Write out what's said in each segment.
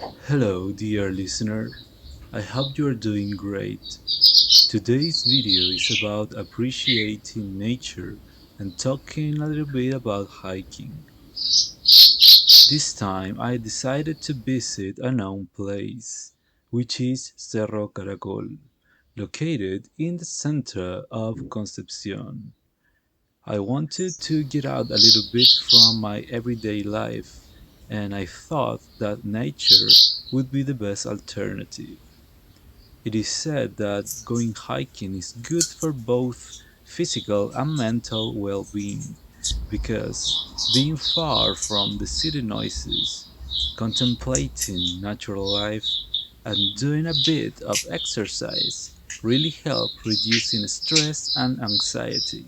Hello, dear listener. I hope you are doing great. Today's video is about appreciating nature and talking a little bit about hiking. This time I decided to visit a known place, which is Cerro Caracol, located in the center of Concepción. I wanted to get out a little bit from my everyday life, and I thought that nature would be the best alternative. It is said that going hiking is good for both physical and mental well being because being far from the city noises, contemplating natural life, and doing a bit of exercise really help reducing stress and anxiety.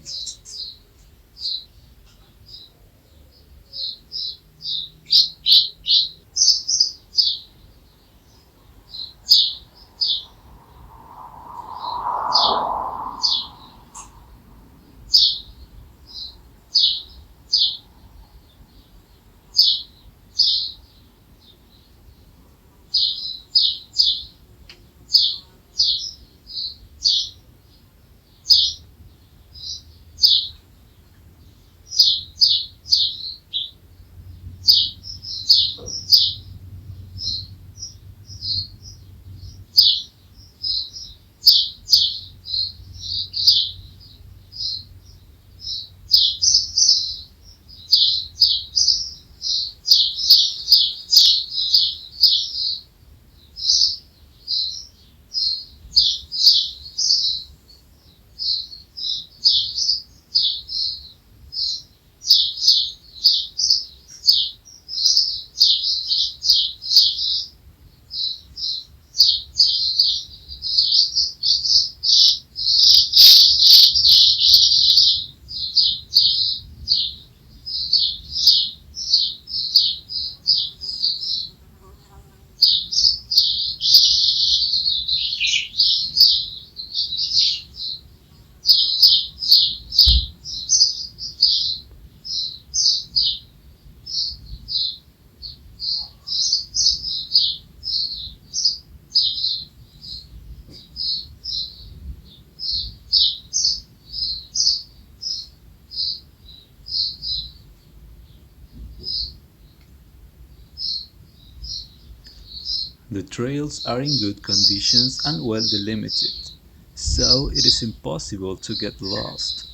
The trails are in good conditions and well delimited, so it is impossible to get lost.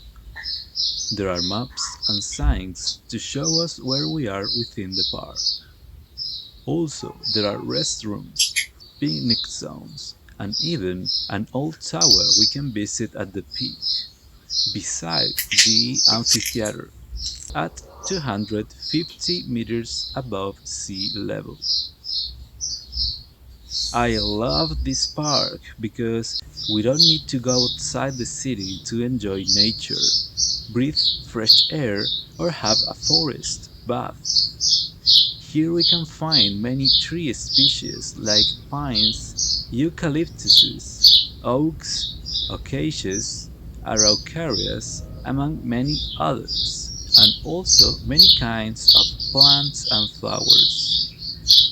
There are maps and signs to show us where we are within the park. Also, there are restrooms, picnic zones, and even an old tower we can visit at the peak, beside the amphitheater, at 250 meters above sea level. I love this park because we don't need to go outside the city to enjoy nature, breathe fresh air, or have a forest bath. Here we can find many tree species like pines, eucalyptuses, oaks, acacias, araucarias, among many others, and also many kinds of plants and flowers.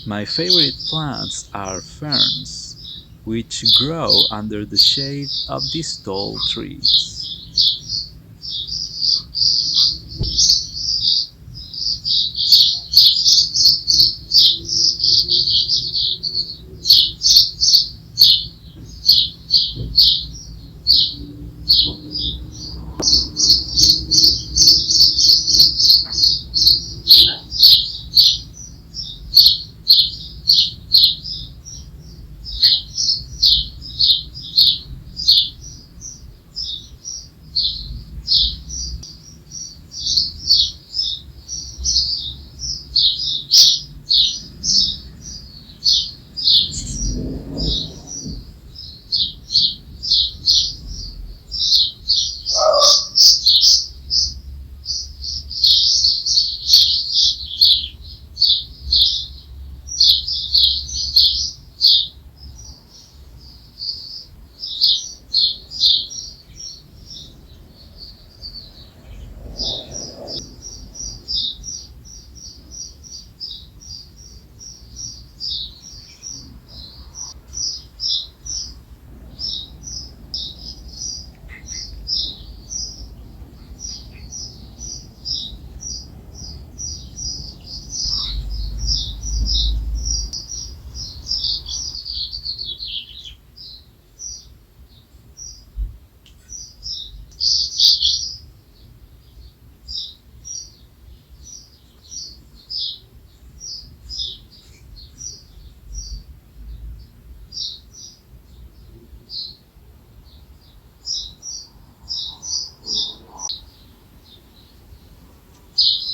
My favorite plants are ferns, which grow under the shade of these tall trees.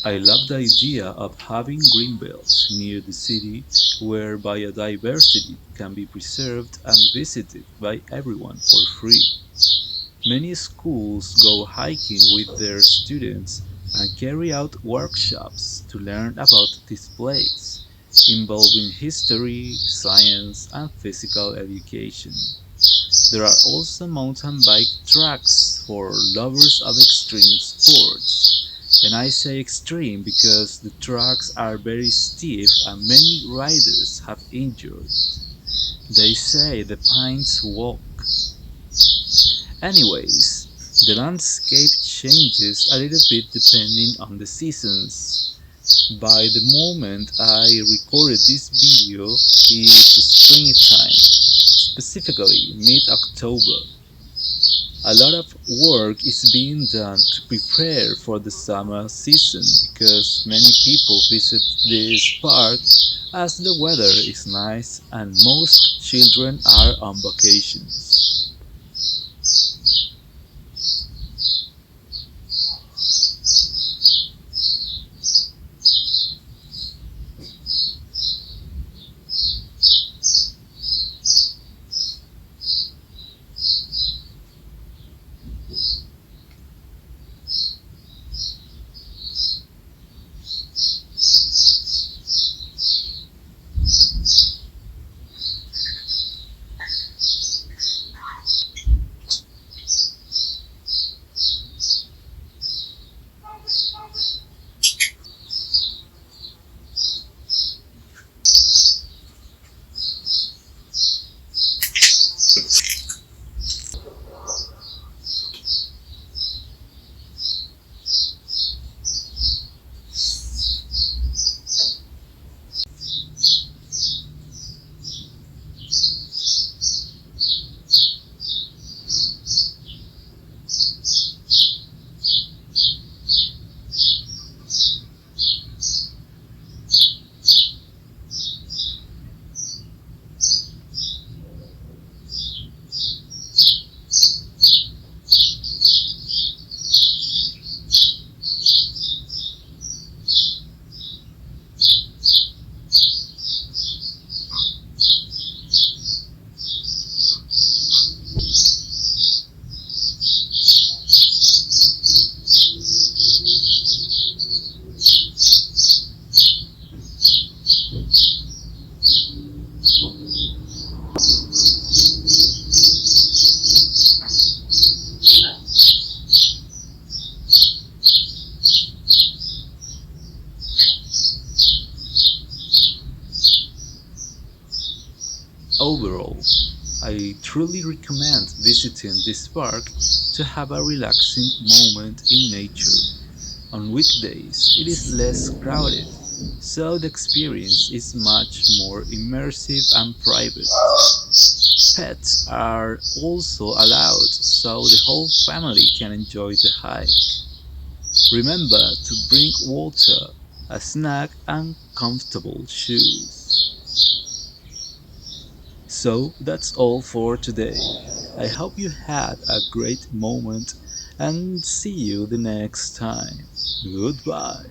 I love the idea of having green belts near the city where biodiversity can be preserved and visited by everyone for free. Many schools go hiking with their students and carry out workshops to learn about this place, involving history, science, and physical education. There are also mountain bike tracks for lovers of extreme sports. And I say extreme because the tracks are very steep and many riders have injured. They say the pines walk. Anyways, the landscape changes a little bit depending on the seasons. By the moment I recorded this video is springtime, specifically mid-October. A lot of work is being done to prepare for the summer season because many people visit this park as the weather is nice and most children are on vacations. Overall, I truly recommend visiting this park to have a relaxing moment in nature. On weekdays, it is less crowded, so the experience is much more immersive and private. Pets are also allowed, so the whole family can enjoy the hike. Remember to bring water, a snack, and comfortable shoes. So that's all for today. I hope you had a great moment and see you the next time. Goodbye.